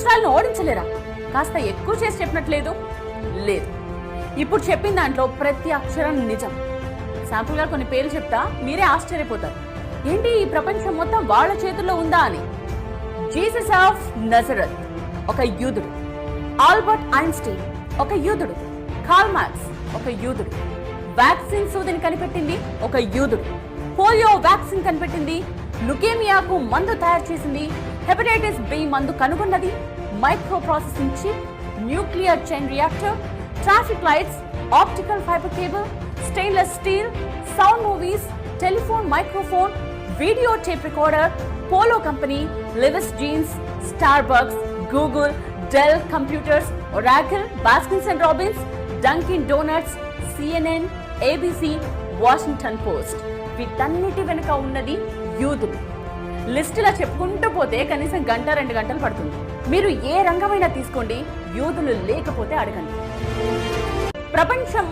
ఇస్రాయల్ను ఓడించలేరా? కాస్త ఎక్కువ చేసి చెప్పినట్లేదు? లేదు. ఇప్పుడు చెప్పిన దాంట్లో ప్రతి అక్షరం నిజం. శాంపుల్గా కొన్ని పేర్లు చెప్తా, మీరే ఆశ్చర్యపోతారు. ఏంటి ఈ ప్రపంచం మొత్తం వాళ్ళ చేతుల్లో ఉందా అని. జీసస్ ఆఫ్ నజరత్ ఒక యూదుడు, ఆల్బర్ట్ ఐన్స్టీన్ ఒక యూదుడు, కార్ల్ మార్క్స్ ఒక యూదుడు, వ్యాక్సిన్ సూదిని కనిపెట్టింది ఒక యూదుడు, పోలియో వ్యాక్సిన్ కనిపెట్టింది, లుకేమియాకు మందు తయారు చేసింది, హెపటైటిస్ బి మందు కనుగొన్నది, micro processing chip, nuclear chain reactor, traffic lights, optical fibre cable, stainless steel, sound movies, telephone microphone, video tape recorder, Polo company, Levi's jeans, Starbucks, Google, Dell computers, Oracle, Baskins and Robbins, Dunkin Donuts, CNN, ABC, Washington Post. వీటన్నిటి వెనుక ఉన్నది యూదులు. లిస్టులా చెప్పుకుంటూ పోతే కనీసం గంట 2 గంటలు పడుతుంది. మీరు ఏ రంగమైనా తీసుకోండి, యూదులు లేకపోతే అడగండి. ప్రపంచం